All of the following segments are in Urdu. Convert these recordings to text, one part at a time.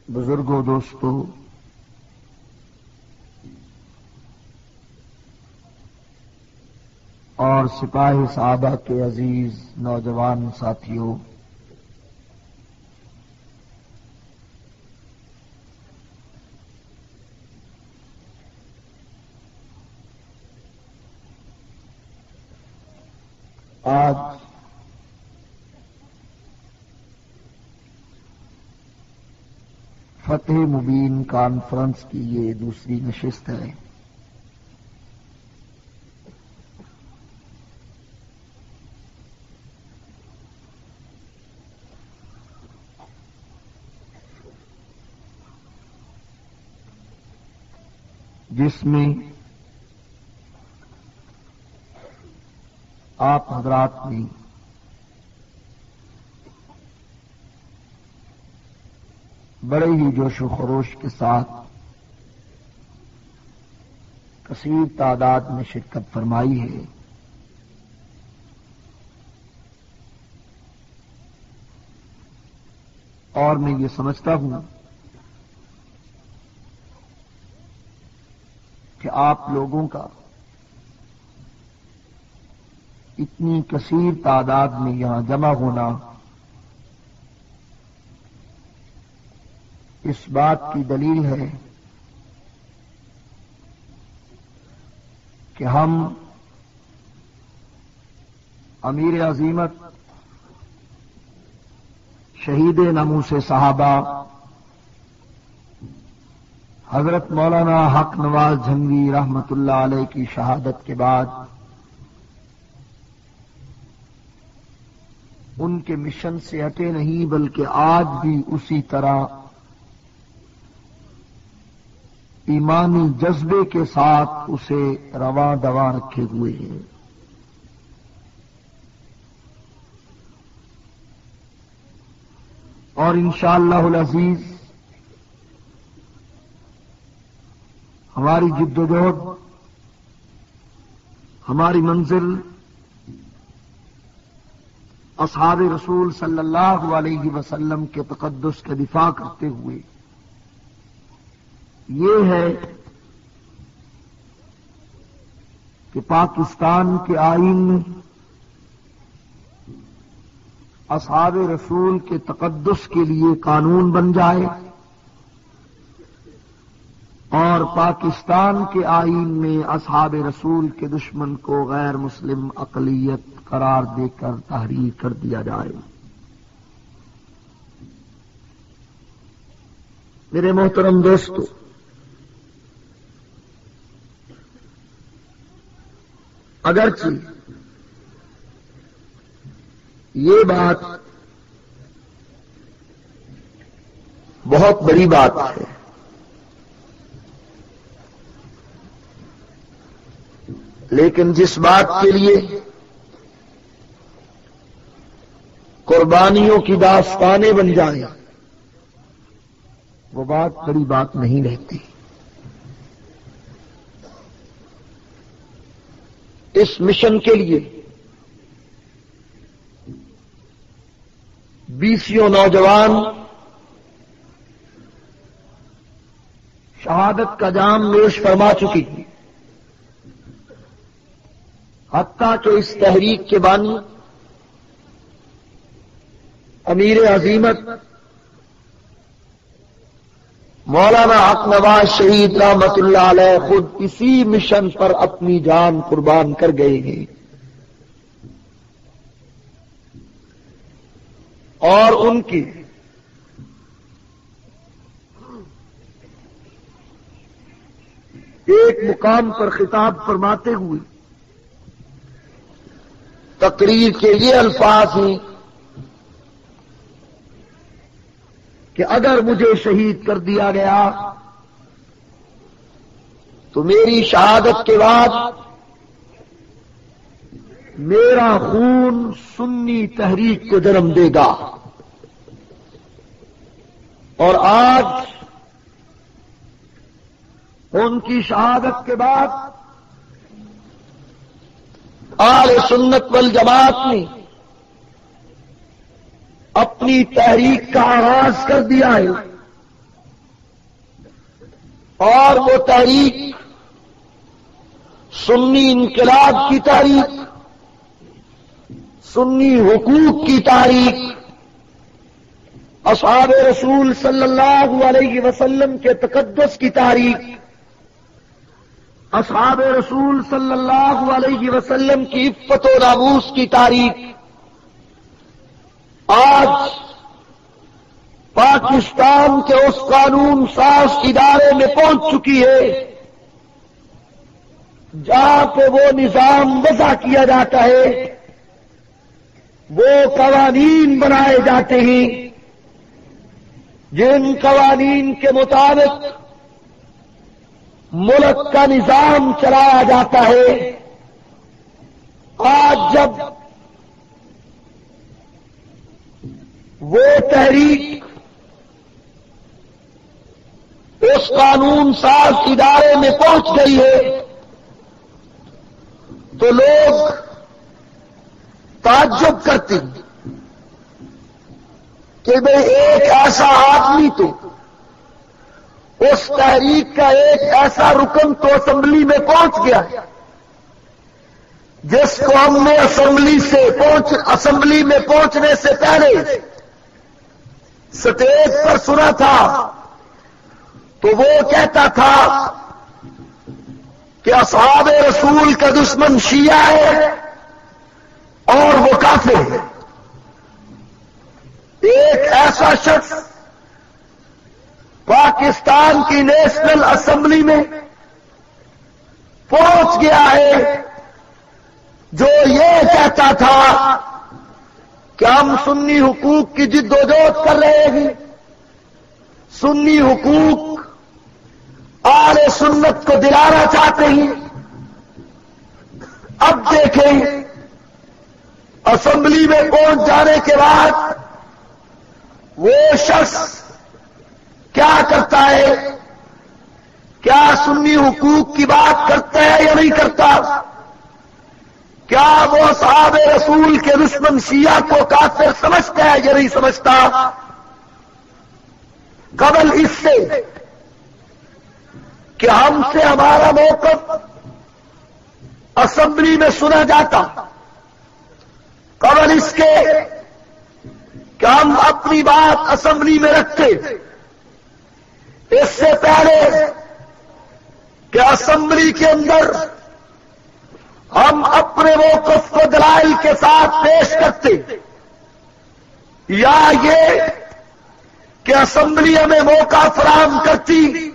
بزرگوں، دوستو، اور سپاہی صحابہ کے عزیز نوجوان ساتھیوں، آج فتح مبین کانفرنس کی یہ دوسری نشست ہے۔ جس میں آپ حضرات نے بڑے ہی جوش و خروش کے ساتھ کثیر تعداد میں شرکت فرمائی ہے، اور میں یہ سمجھتا ہوں کہ آپ لوگوں کا اتنی کثیر تعداد میں یہاں جمع ہونا اس بات کی دلیل ہے کہ ہم امیر عظیمت شہید ناموس صحابہ حضرت مولانا حق نواز جھنگوی رحمت اللہ علیہ کی شہادت کے بعد ان کے مشن سے ہٹے نہیں، بلکہ آج بھی اسی طرح ایمانی جذبے کے ساتھ اسے رواں دواں رکھے ہوئے ہیں۔ اور انشاءاللہ العزیز ہماری جد و جہد، ہماری منزل اصحاب رسول صلی اللہ علیہ وسلم کے تقدس کا دفاع کرتے ہوئے یہ ہے کہ پاکستان کے آئین میں اصحاب رسول کے تقدس کے لیے قانون بن جائے، اور پاکستان کے آئین میں اصحاب رسول کے دشمن کو غیر مسلم اقلیت قرار دے کر تحریر کر دیا جائے۔ میرے محترم دوستو، اگرچہ یہ بات بہت بڑی بات ہے، لیکن جس بات کے لیے قربانیوں کی داستانیں بن جائیں وہ بات بڑی بات نہیں رہتی۔ اس مشن کے لیے 20 نوجوان شہادت کا جام نوش فرما چکی تھی، حتیٰ کہ اس تحریک کے بانی امیر عظیمت مولانا حق نواز شہید رحمت اللہ علیہ خود اسی مشن پر اپنی جان قربان کر گئے ہیں، اور ان کی ایک مقام پر خطاب فرماتے ہوئے تقریر کے یہ الفاظ ہیں کہ اگر مجھے شہید کر دیا گیا تو میری شہادت کے بعد میرا خون سنی تحریک کو جنم دے گا، اور آج ان کی شہادت کے بعد اہل سنت والجماعت نے اپنی تحریک کا آغاز کر دیا ہے، اور وہ تحریک سنی انقلاب کی تحریک، سنی حقوق کی تحریک، اصحاب رسول صلی اللہ علیہ وسلم کے تقدس کی تحریک، اصحاب رسول صلی اللہ علیہ وسلم کی عفت و ناموس کی تحریک آج پاکستان کے اس قانون ساز ادارے میں پہنچ چکی ہے جہاں پہ وہ نظام وضع کیا جاتا ہے، وہ قوانین بنائے جاتے ہیں جن قوانین کے مطابق ملک کا نظام چلایا جاتا ہے۔ آج جب وہ تحریک اس قانون ساز ادارے میں پہنچ گئی ہے تو لوگ تعجب کرتے ہیں کہ میں ایک ایسا آدمی تو اس تحریک کا ایک ایسا رکن تو اسمبلی میں پہنچ گیا جس کو ہم نے اسمبلی میں پہنچنے سے پہلے سٹیج پر سنا تھا تو وہ کہتا تھا کہ اصحاب رسول کا دشمن شیعہ ہے اور وہ کافر ہے۔ ایک ایسا شخص پاکستان کی نیشنل اسمبلی میں پہنچ گیا ہے جو یہ کہتا تھا کہ ہم سنی حقوق کی جد و جہد کر رہے ہیں، سنی حقوق اہل سنت کو دلانا چاہتے ہیں۔ اب دیکھیں اسمبلی میں پہنچ جانے کے بعد وہ شخص کیا کرتا ہے؟ کیا سنی حقوق کی بات کرتا ہے یا نہیں کرتا؟ کیا وہ اصحاب رسول کے دشمن شیعہ کو کافر سمجھتا ہے یا نہیں سمجھتا؟ قبل اس سے کہ ہم سے ہمارا موقف اسمبلی میں سنا جاتا، قبل اس کے کہ ہم اپنی بات اسمبلی میں رکھتے، اس سے پہلے کہ اسمبلی کے اندر ہم اپنے موقف کو دلائل کے ساتھ پیش کرتے، یا یہ کہ اسمبلی ہمیں موقع فراہم کرتی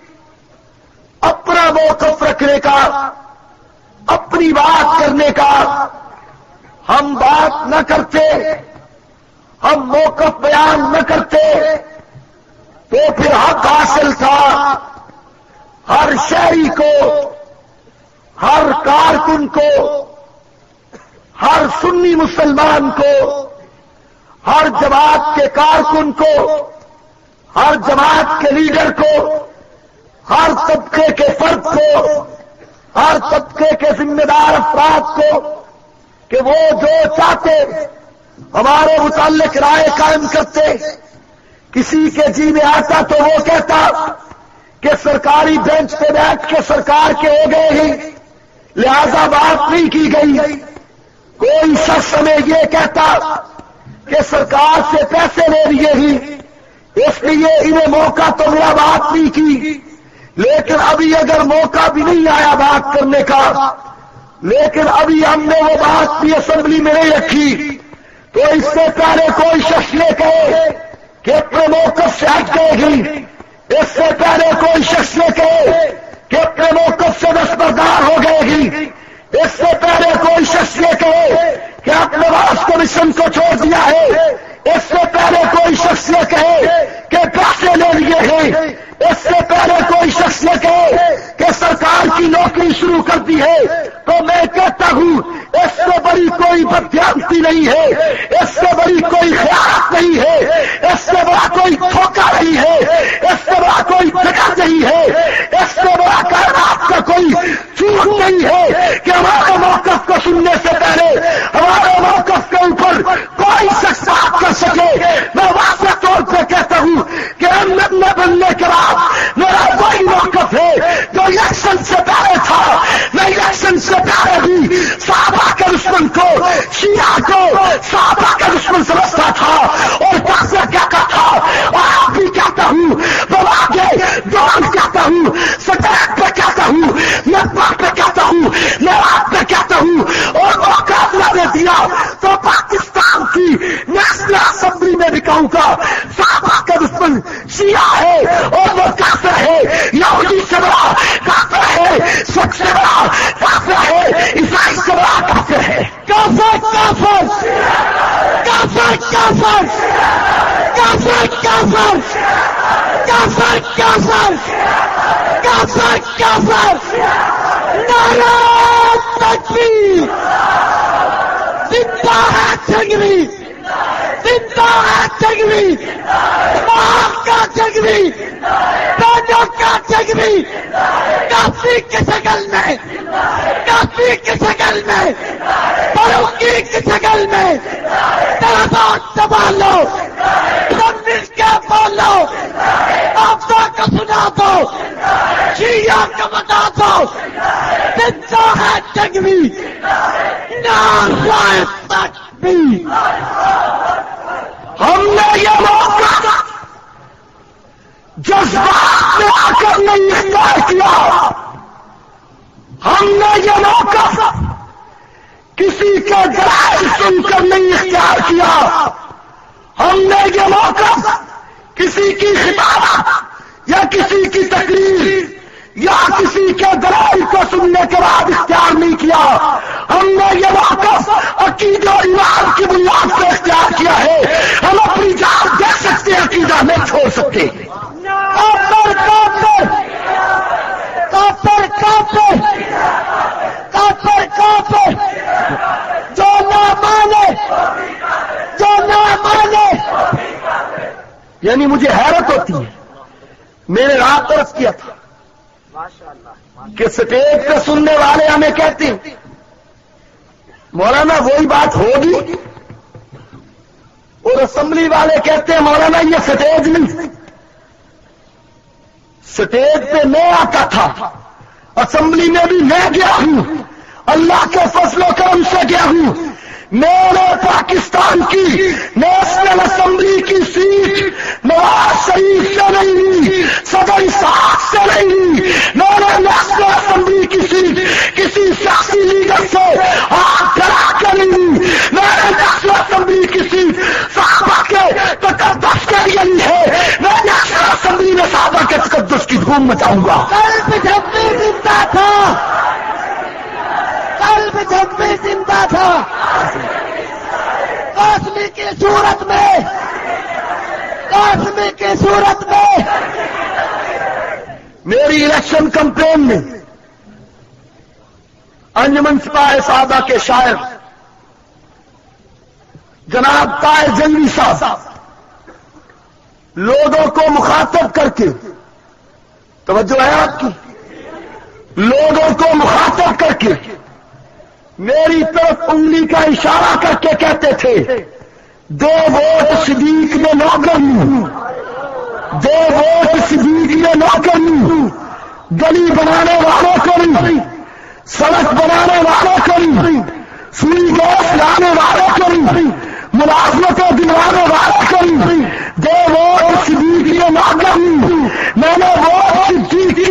اپنا موقف رکھنے کا، اپنی بات کرنے کا، ہم بات نہ کرتے، ہم موقف بیان نہ کرتے تو پھر حق حاصل تھا ہر شہری کو، ہر کارکن کو، ہر سنی مسلمان کو، ہر جماعت کے کارکن کو، ہر جماعت کے لیڈر کو، ہر طبقے کے فرد کو، ہر طبقے کے ذمہ دار افراد کو کہ وہ جو چاہتے ہمارے متعلق رائے قائم کرتے۔ کسی کے جی میں آتا تو وہ کہتا کہ سرکاری بینچ پہ بیٹھ کے سرکار کے ہو گئے ہیں لہذا بات نہیں کی گئی۔ کوئی شخص ہمیں یہ کہتا کہ سرکار سے پیسے لے لیے ہی اس لیے انہیں موقع تو ملا بات نہیں کی، لیکن ابھی اگر موقع بھی نہیں آیا بات کرنے کا، لیکن ابھی ہم نے وہ بات بھی اسمبلی میں نہیں رکھی تو اس سے پہلے کوئی شخص یہ کہے کہ اپنے موقف سے ہٹ گئے گی، اس سے پہلے کوئی شخص یہ کہے کہ اپنے موقف سے دستبردار ہو گئے گی، اس سے پہلے کوئی شخص یہ کہے کہ اپنے نواز کمیشن کو چھوڑ دیا ہے، اس سے پہلے کوئی شخص یہ کہے کہ پیسے لے لیے ہیں، اس سے پہلے کوئی شخص یہ کہے کہ سرکار کی نوکری شروع کر دی ہے، تو میں کہتا ہوں اس سے بڑی کوئی بددھیانتی نہیں ہے، اس سے بڑی کوئی خیانت نہیں ہے، اس سے بڑا کوئی دھوکہ نہیں ہے، اس سے بڑا کوئی دھوکہ نہیں ہے، اس سے بڑا کائنات کا کوئی جھوٹ نہیں ہے کہ ہمارے موقف کو سننے سے پہلے ہمارے موقف کے اوپر کوئی شخص بات کر سکے۔ میں واضح طور پہ کہتا ہوں کہ امن نہ بننے کے بعد میرا وہی موقف ہے سے پہلے بھی صحابہ کے دشمن کو، شیعہ کو صحابہ کا دشمن سمجھتا تھا اور کافر کہتا تھا، اور آپ بھی کہتا ہوں، بواگے دوران کہتا ہوں، سٹیک پہ کہتا ہوں، نیٹورک پہ کہتا ہوں، نیوات پہ کہتا ہوں، اور موقع میں نے دیا تو پاکستان کی نیشنل اسمبلی میں بھی کہوں گا، صحابہ کا دشمن شیعہ ہے اور وہ کافر ہے، یہودی سے بڑا کافر ہے، سکھ سے بڑا کافر ہے، عیسائی سے بڑا کافر ہے۔ کافر کافر کافر کافر کافر کافر کافر کافر کافر کافر نعرہ تکبیر، زندہ ہے تگری، زندہ ہے تگری، ماں کا تگری، بہنوں کا تگری، کافی کی شکل میں، کافی کی شکل میں، فاروقی کی شکل میں، ترابات دبا لو، سب مل کے بولو، آپا کو سنا دو، شیعہ کو بتا دو، زندہ ہے تگری، نعرہ تکبیر۔ ہم نے یہ موقع جذبات میں آ کر نہیں اختیار کیا، ہم نے یہ موقع کسی کے دلائل سن کر نہیں اختیار کیا، ہم نے یہ موقع کسی کی خطابت یا کسی کی تقریر یا کسی کے دلائل کو سننے کے بعد اختیار نہیں کیا، ہم نے یہ موقف عقیدہ اور ایمان کی بنیاد پر اختیار کیا ہے۔ ہم اپنی جان دے سکتے ہیں، عقیدہ نہیں چھوڑ سکتے۔ کافر کافر کافر کافر کافر کافر، جو نہ مانے، جو نہ مانے، یعنی مجھے حیرت ہوتی ہے، میں نے رات عرض کیا تھا کہ سٹیج پہ سننے والے ہمیں کہتے ہیں مولانا وہی بات ہوگی، اور اسمبلی والے کہتے ہیں مولانا یہ سٹیج نہیں، سٹیج پہ میں آتا تھا، اسمبلی میں بھی میں گیا ہوں، اللہ کے فضل و کرم سے گیا ہوں، میں نے پاکستان کی نیشنل اسمبلی کی سیٹ نواز شریف سے نہیں لی، صدر اسحاق سے نہیں لی، میں نے نیشنل اسمبلی کی سیٹ کسی سیاسی لیڈر سے ہاتھ پھیلا کے نہیں لی، میں نے نیشنل اسمبلی کی سیٹ صحابہ کے تقدس کے لیے لی ہے، میں نیشنل اسمبلی میں صحابہ کے تقدس کی دھوم مچاؤں گا۔ قلب جب بھی زندہ تھا، قلب جب بھی زندہ تھا، قاسمی کی صورت میں، قاسمی کی صورت میں میری الیکشن کمپین میں انجمن سپاہ صحابہ کے شاعر جناب طاہر جنگی صاحب لوگوں کو مخاطب کر کے، توجہ ہے آپ کی، لوگوں کو مخاطب کر کے میری طرف انگلی کا اشارہ کر کے کہتے تھے دو ووٹ صدیق میں نوکروں، دو ووٹ صدیق میں نوکروں، گلی بنانے والوں کو نہیں، سڑک بنانے والوں کو نہیں، سوئی گیس لانے والوں کو نہیں، ملازمتیں دلوانے والوں کو نہیں، دو ووٹ صدیق میں نوکروں، میں نے ووٹ صدیق کی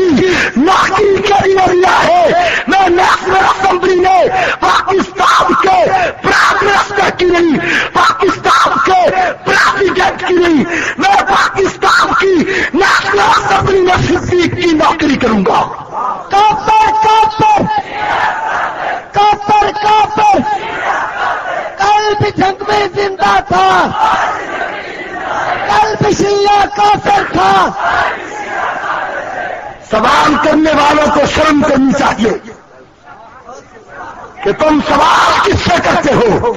نوکری کے لیے دیا ہے، میں نیشنل اسمبلی میں پاکستان کے پرائم منسٹر کی نہیں، پاکستان کے پریزیڈنٹ کی نہیں، میں پاکستان کی نیشنل اسمبلی میں صدیق کی نوکری کروں گا۔ کافر کافر کافر کافر، قلب جنگ میں زندہ تھا، قلب شیعہ کافر تھا۔ سوال کرنے والوں کو شرم کرنی چاہیے کہ تم سوال کس سے کرتے ہو؟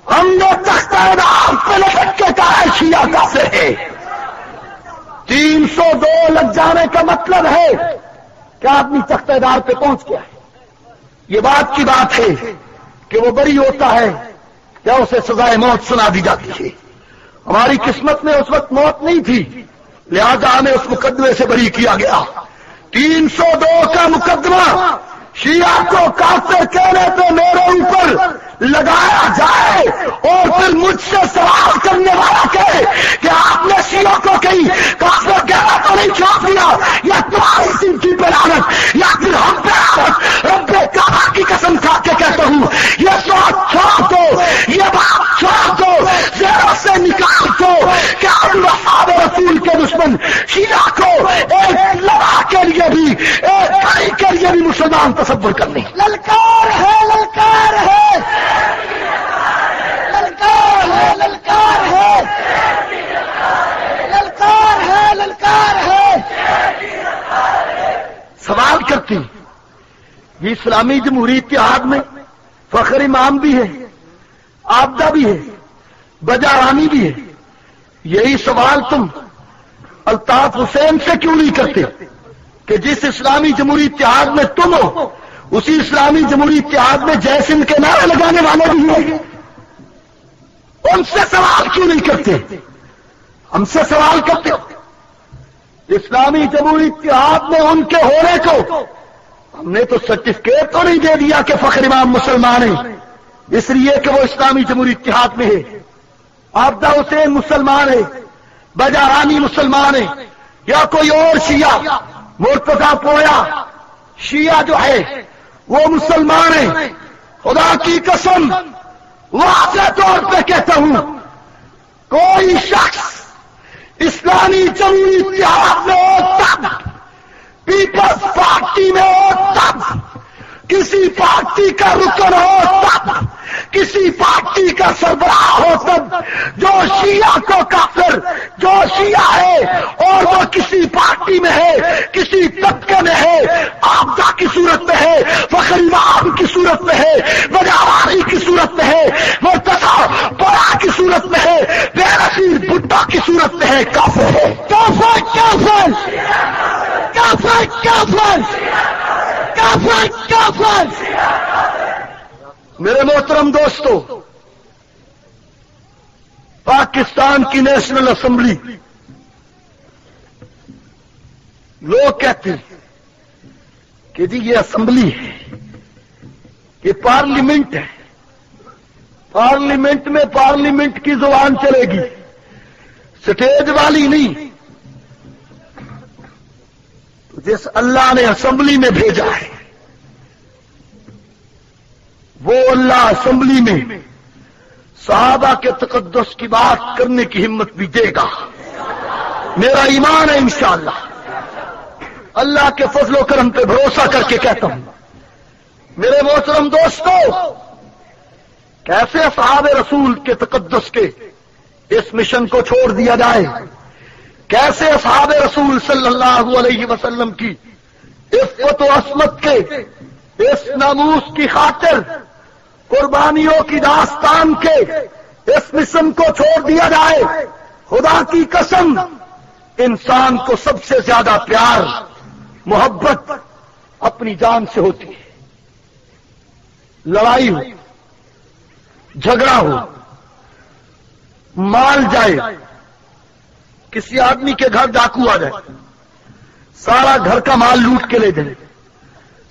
ہم نے تختہ نام پہ لٹک کے کہا ہے شیعہ کافر ہے۔ 302 لگ جانے کا مطلب ہے کہ آدمی تختہ دار پہ پہنچ گیا ہے۔ یہ بات کی بات ہے کہ وہ بری ہوتا ہے یا اسے سزائے موت سنا دی جاتی ہے۔ ہماری قسمت میں اس وقت موت نہیں تھی، لہذا ہمیں اس مقدمے سے بری کیا گیا۔ 302 کا مقدمہ شیعہ کو کافر کہنے پہ میرے اوپر لگایا جائے اور پھر مجھ سے سوال کرنے والا کہے کہ آپ نے شیعوں کو کہیں کافر کہنا تو نہیں چھوڑ دیا، یا تمہاری زندگی پہ لعنت یا پھر ہم پہ لعنت، رب کعبہ کی قسم کھا کے کہتا ہوں یہ سوچ چھوڑ دو، یہ بات چھوڑ دو، ذہنوں سے نکال دو کہ ہم اصحاب رسول کے دشمن شیعہ کو ایک لڑا کے لیے بھی، ایک گھڑی کے لیے بھی مسلمان تصور کر لیں۔ للکار ہے، للکار ہے، للکار ہے، للکار ہے، للکار ہے، للکار ہے۔ سوال کرتی یہ اسلامی جمہوری اتحاد میں فخر امام بھی ہے، آبدہ بھی ہے، بجارانی بھی ہے، یہی سوال تم الطاف حسین سے کیوں نہیں کرتے کہ جس اسلامی جمہوری اتحاد میں تم ہو اسی اسلامی جمہوری اتحاد میں جے سندھ کے نعرے لگانے والے بھی ہیں؟ ان سے سوال کیوں نہیں کرتے؟ ہم سے سوال کرتے ہو۔ اسلامی جمہوری اتحاد میں ان کے ہونے کو ہم نے تو سرٹیفکیٹ تو نہیں دے دیا کہ فخر امام مسلمان ہیں اس لیے کہ وہ اسلامی جمہوری اتحاد میں ہے، آبدہ حسین مسلمان ہے، بجارانی مسلمان ہے، یا کوئی اور شیعہ مرتضی پویا شیعہ جو ہے وہ مسلمان ہے۔ خدا کی قسم واضح طور پہ کہتا ہوں کوئی شخص اسلامی جمہوری اتحاد میں ہو تب، پیپلز پارٹی میں ہو تب، کسی پارٹی کا رکن ہو تب، کسی پارٹی کا سربراہ ہو تب، جو شیعہ کو کافر، جو شیعہ ہے اور وہ کسی پارٹی میں ہے، کسی طبقے میں ہے، آبدہ کی صورت میں ہے، فخر امام کی صورت میں ہے، بجارانی کی صورت میں ہے، مرتضی پویا کی صورت میں ہے، بے نظیر بھٹو کی صورت میں ہے، کافر ہے۔ کافر، کافر، کافر، کافر، کافر، کافر۔ میرے محترم دوستو، پاکستان کی نیشنل اسمبلی لوگ کہتے ہیں کہ جی یہ اسمبلی ہے، یہ پارلیمنٹ ہے، پارلیمنٹ میں پارلیمنٹ کی زبان چلے گی، سٹیج والی نہیں۔ تو جس اللہ نے اسمبلی میں بھیجا ہے وہ اللہ اسمبلی میں صحابہ کے تقدس کی بات کرنے کی ہمت بھی دے گا، میرا ایمان ہے انشاءاللہ۔ اللہ کے فضل و کرم پہ بھروسہ کر کے کہتا ہوں میرے محترم دوستو، کیسے اصحاب رسول کے تقدس کے اس مشن کو چھوڑ دیا جائے، کیسے اصحاب رسول صلی اللہ علیہ وسلم کی عفت و عصمت کے اس ناموس کی خاطر قربانیوں کی داستان کے اس مشن کو چھوڑ دیا جائے۔ خدا کی قسم انسان کو سب سے زیادہ پیار محبت اپنی جان سے ہوتی ہے۔ لڑائی ہو، جھگڑا ہو، مال جائے، کسی آدمی کے گھر ڈاکو آ جائے، سارا گھر کا مال لوٹ کے لے جائے،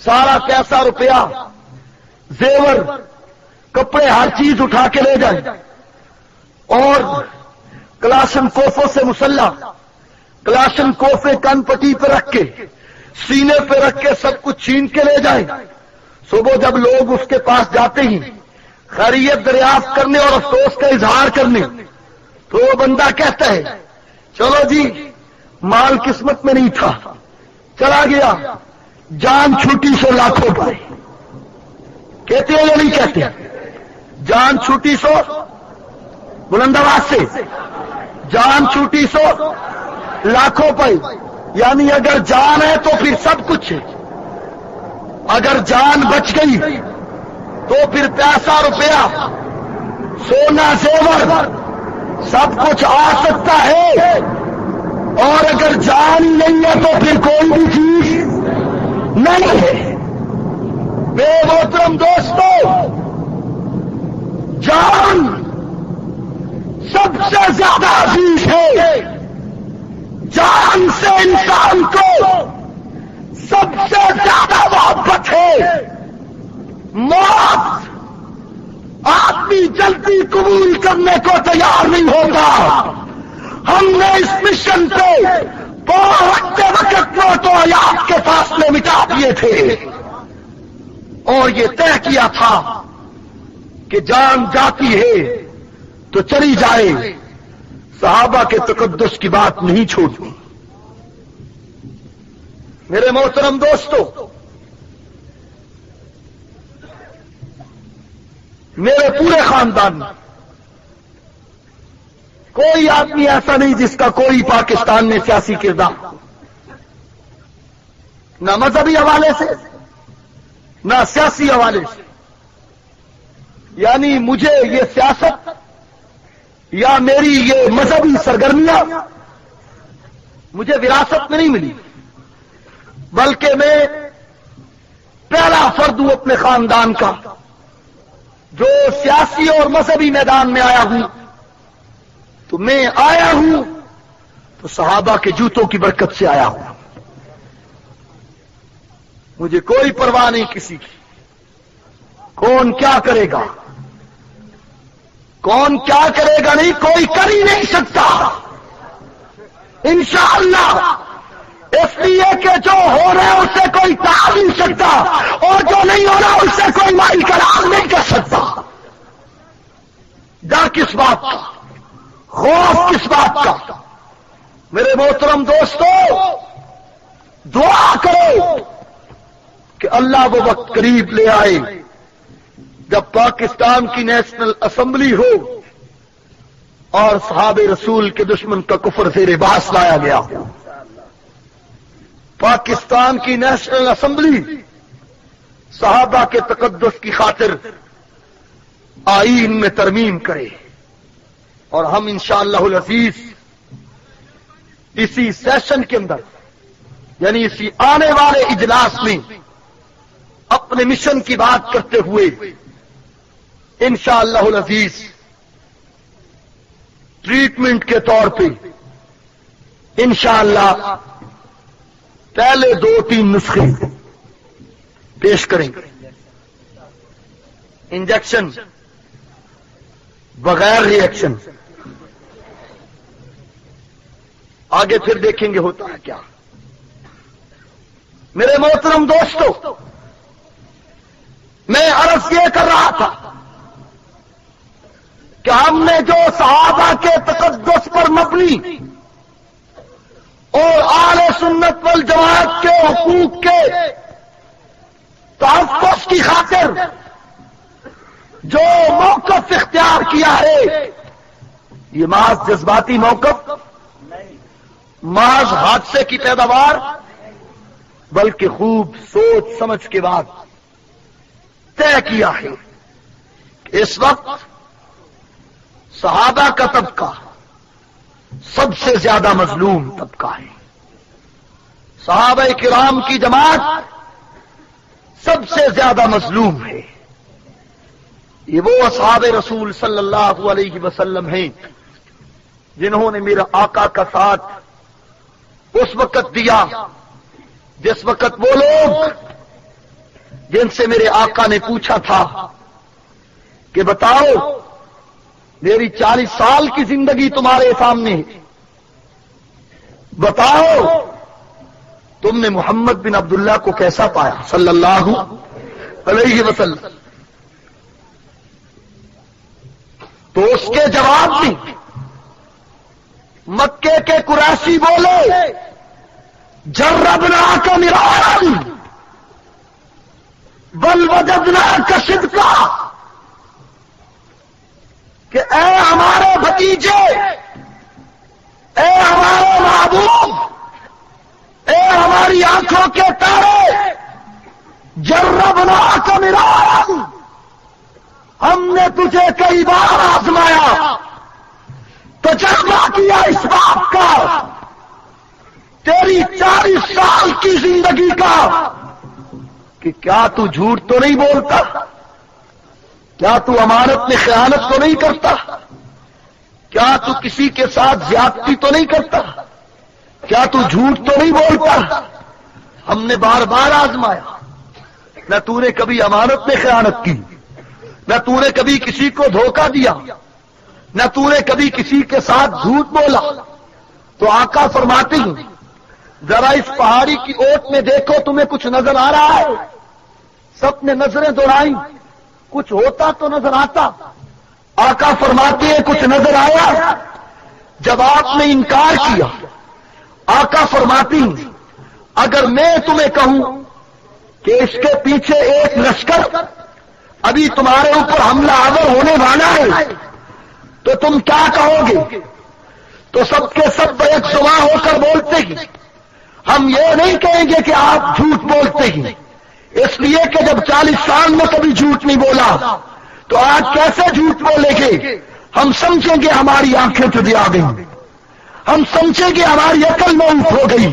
سارا پیسہ روپیہ زیور کپڑے ہر چیز اٹھا کے لے جائے، اور کلاشن کوفوں سے مسلح، کلاشن کوفے کن پٹی پہ رکھ کے سینے پہ رکھ کے سب کچھ چھین کے لے جائے۔ صبح جب لوگ اس کے پاس جاتے ہیں خیریت دریافت کرنے اور افسوس کا اظہار کرنے، تو وہ بندہ کہتا ہے چلو جی مال قسمت میں نہیں تھا، چلا گیا، جان چھوٹی سو لاکھوں پائے۔ کہتے ہیں یا نہیں کہتے؟ جان چھوٹی سو، بلند آواز سے، جان چھوٹی سو لاکھوں پائے، یعنی اگر جان ہے تو پھر سب کچھ ہے، اگر جان بچ گئی تو پھر پیسہ روپیہ سونا زیور سب کچھ آ سکتا ہے، اور اگر جان نہیں ہے تو پھر کوئی بھی چیز نہیں ہے۔ بے محترم دوستو، جان سب سے زیادہ عزیز ہے، جان سے انسان کو سب سے زیادہ محبت ہے موت. آدمی جلدی قبول کرنے کو تیار نہیں ہوتا. ہم نے اس مشن پہ پہنچتے وقت موت و حیات کے فاصلے مٹا دیے تھے اور یہ طے کیا تھا کہ جان جاتی ہے تو چلی جائے, صحابہ کے تقدس کی بات نہیں چھوڑنی. میرے محترم دوستو, میرے پورے خاندان میں کوئی آدمی ایسا نہیں جس کا کوئی پاکستان میں سیاسی کردار, نہ مذہبی حوالے سے نہ سیاسی حوالے سے. یعنی مجھے یہ سیاست یا میری یہ مذہبی سرگرمیاں مجھے وراثت میں نہیں ملی, بلکہ میں پہلا فرد ہوں اپنے خاندان کا جو سیاسی اور مذہبی میدان میں آیا ہوں. تو میں آیا ہوں تو صحابہ کے جوتوں کی برکت سے آیا ہوں. مجھے کوئی پرواہ نہیں کسی کی, کون کیا کرے گا کون کیا کرے گا نہیں, کوئی کر ہی نہیں سکتا انشاءاللہ. اس لیے کہ جو ہو رہا ہے اسے کوئی ٹال نہیں سکتا اور جو نہیں ہو رہا اس سے کوئی مائل کلام نہیں کر سکتا. ڈر کس بات کا, خوف کس بات کا؟ میرے محترم دوستو, دعا کرو کہ اللہ وہ وقت قریب لے آئے جب پاکستان کی نیشنل اسمبلی ہو اور صحابہ رسول کے دشمن کا کفر زیر بحث لایا گیا. پاکستان کی نیشنل اسمبلی صحابہ کے تقدس کی خاطر آئین میں ترمیم کرے اور ہم انشاءاللہ العزیز اسی سیشن کے اندر, یعنی اسی آنے والے اجلاس میں اپنے مشن کی بات کرتے ہوئے انشاءاللہ العزیز ٹریٹمنٹ کے طور پہ انشاءاللہ پہلے 2-3 نسخے پیش کریں گے. انجیکشن بغیر ری ایکشن, آگے پھر دیکھیں گے ہوتا ہے کیا. میرے محترم دوستو, میں عرض یہ کر رہا تھا کہ ہم نے جو صحابہ کے تقدس پر مبنی اور اہل سنت والجماعت کے حقوق کے تحفظ کی خاطر جو موقف اختیار کیا ہے, یہ محض جذباتی موقف, محض حادثے کی پیداوار, بلکہ خوب سوچ سمجھ کے بعد طے کیا ہے کہ اس وقت صحابہ کا طبقہ سب سے زیادہ مظلوم طبقہ ہے. صحابہ کرام کی جماعت سب سے زیادہ مظلوم ہے. یہ وہ اصحاب رسول صلی اللہ علیہ وسلم ہیں جنہوں نے میرا آقا کا ساتھ اس وقت دیا جس وقت وہ لوگ جن سے میرے آقا نے پوچھا تھا کہ بتاؤ میری 40 سال کی زندگی تمہارے سامنے ہے, بتاؤ تم نے محمد بن عبداللہ کو کیسا پایا صلی اللہ علیہ وسلم. تو اس کے جواب میں مکے کے قریشی بولے, جربناک مرارا بل وجدناک صدقا, کہ اے ہمارے بھتیجے, اے ہمارے محبوب, اے ہماری آنکھوں کے تارے, جربناک مرارا, ہم نے تجھے کئی بار آزمایا, تجربہ کیا اس بات کا تیری 40 سال کی زندگی کا کہ کیا تو جھوٹ تو نہیں بولتا, کیا تو امانت میں خیانت تو نہیں کرتا, کیا تو کسی کے ساتھ زیادتی تو نہیں کرتا, کیا تو جھوٹ تو نہیں بولتا. ہم نے بار بار آزمایا، نہ تو نے کبھی امانت میں خیانت کی، نہ تو نے کبھی کسی کو دھوکہ دیا، نہ تو نے کبھی کسی کے ساتھ جھوٹ بولا۔ تو آقا فرماتے ہیں ذرا اس پہاڑی کی اوٹ میں دیکھو تمہیں کچھ نظر آ رہا ہے؟ سب نے نظریں دوڑائیں، کچھ ہوتا تو نظر آتا۔ آقا فرماتے ہیں کچھ نظر آیا؟ جب آپ نے انکار کیا، آقا فرماتی ہیں اگر میں تمہیں کہوں کہ اس کے پیچھے ایک لشکر ابھی تمہارے اوپر حملہ آور ہونے والا ہے تو تم کیا کہو گے؟ تو سب کے سب بیک زباں ہو کر بولتے ہیں ہم یہ نہیں کہیں گے کہ آپ جھوٹ بولتے ہیں، اس لیے کہ جب 40 سال میں کبھی جھوٹ نہیں بولا تو آج کیسے جھوٹ بولیں گے؟ ہم سمجھیں گے ہماری آنکھیں چدی آ گئی، ہم سمجھیں گے ہماری عقل موت ہو گئی،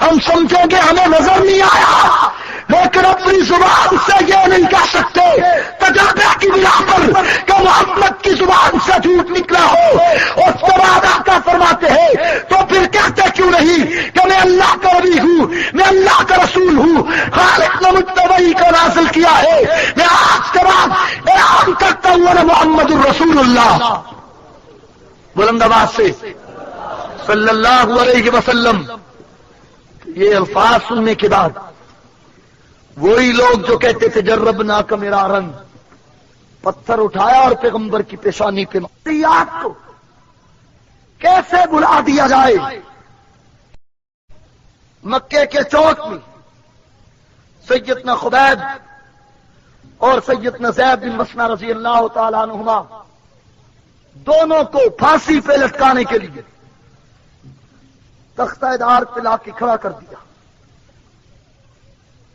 ہم سمجھیں گے ہمیں نظر نہیں آیا، لیکن اپنی زبان سے یہ نہیں کہہ سکتے تجربے کی بنا پر کہ محمد کی زبان سے جھوٹ نکلا ہو۔ اس کے بعد آقا فرماتے ہیں تو پھر کہتے کیوں نہیں کہ میں اللہ کا نبی ہوں، میں اللہ کا رسول ہوں، خالق نے مجھ پر وحی کو نازل کیا ہے، میں آج کے بعد اعلان کرتا ہوں نا محمد الرسول اللہ۔ بلند آواز سے صلی اللہ علیہ وسلم۔ یہ الفاظ سننے کے بعد وہی لوگ جو کہتے تھے جربنا کا میرا رنگ، پتھر اٹھایا اور پیغمبر کی پیشانی پہ یاد کو کیسے بلا دیا جائے۔ مکے کے چوک میں سیدنا خبیب اور سیدنا زید بن مسنہ رضی اللہ تعالیٰ عنہما دونوں کو پھانسی پہ لٹکانے کے لیے تختہ دار پہ لا کے کھڑا کر دیا،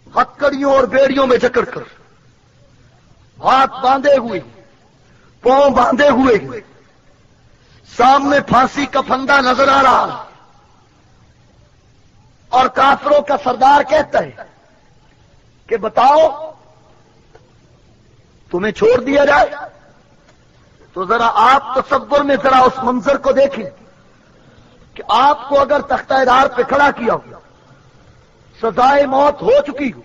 ہتکڑیوں اور بیڑیوں میں جکڑ کر، ہاتھ باندھے ہوئے، پاؤں باندھے ہوئے، سامنے پھانسی کا پھندا نظر آ رہا، اور کافروں کا سردار کہتا ہے کہ بتاؤ تمہیں چھوڑ دیا جائے؟ تو ذرا آپ تصور میں ذرا اس منظر کو دیکھیں کہ آپ کو اگر تختہ دار پہ کھڑا کیا ہو، سزائے موت ہو چکی ہو،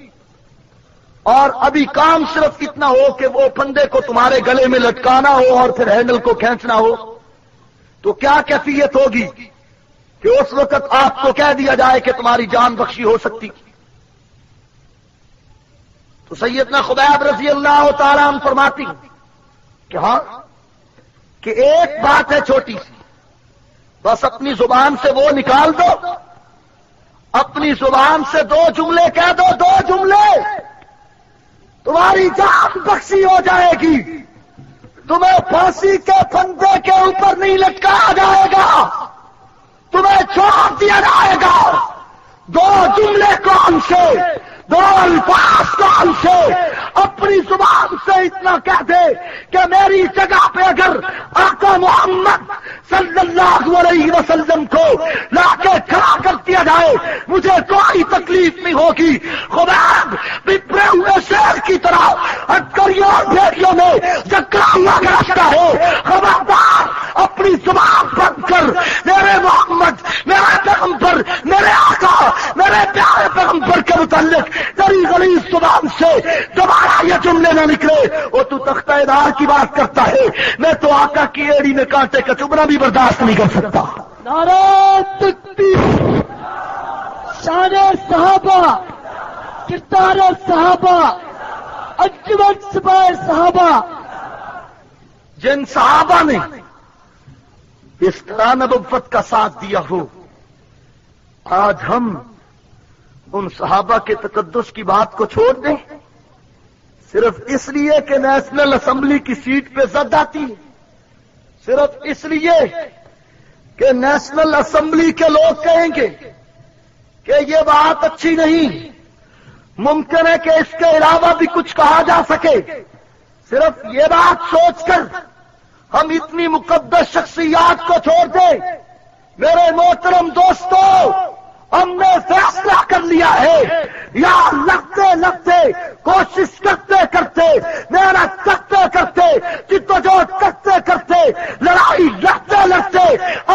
اور ابھی کام صرف اتنا ہو کہ وہ پھندے کو تمہارے گلے میں لٹکانا ہو اور پھر ہینڈل کو کھینچنا ہو، تو کیا کیفیت ہوگی کہ اس وقت آپ کو کہہ دیا جائے کہ تمہاری جان بخشی ہو سکتی؟ تو سیدنا خبیب رضی اللہ تعالیٰ عنہ فرماتی کہ ہاں کہ ایک بات ہے چھوٹی سی، بس اپنی زبان سے وہ نکال دو، اپنی زبان سے 2 جملے کہہ دو، 2 جملے، تمہاری جان بخشی ہو جائے گی، تمہیں پھانسی کے پھندے کے اوپر نہیں لٹکایا جائے گا، تمہیں چھوڑ دیا جائے گا۔ 2 جملے کون سے، 2 الفاظ کون سے؟ اپنی زبان سے اتنا کہہ دے کہ میری جگہ پہ اگر آقا محمد صلی اللہ علیہ وسلم کو لا کے کھڑا کر دیا جائے مجھے کوئی تکلیف نہیں ہوگی۔ خبیب بپرے ہوئے شیر کی طرح ہتکڑیوں اور بھیڑیوں میں جکڑا ہوا رہتا ہے، خبردار اپنی زبان بند کر، میرے محمد، میرے پیغمبر، میرے آقا، میرے پیارے پیغمبر کے متعلق تیری غلیظ زبان سے دوبارہ یہ جملے نہ نکلے۔ وہ تو تختہ دار کی بات کرتا ہے، میں تو آقا کی ایڑی میں کانٹے کا چبھنا بھی برداشت نہیں کر سکتا۔ نعرہ تکبیر، شان صحابہ، کردار صحابہ، انجمن سپاہ صحابہ، جن صحابہ نے اس طرح نبوت کا ساتھ دیا ہو، آج ہم ان صحابہ کے تقدس کی بات کو چھوڑ دیں صرف اس لیے کہ نیشنل اسمبلی کی سیٹ پہ زد آتی ہے، صرف اس لیے کہ نیشنل اسمبلی کے لوگ کہیں گے کہ یہ بات اچھی نہیں، ممکن ہے کہ اس کے علاوہ بھی کچھ کہا جا سکے، صرف یہ بات سوچ کر ہم اتنی مقدس شخصیات کو چھوڑ دیں۔ میرے محترم دوستو، ہم نے فیصلہ کر لیا ہے، یا لگتے لگتے، کوشش کرتے کرتے، محنت کرتے کرتے، جدوجہد کرتے کرتے، لڑائی لڑتے لڑتے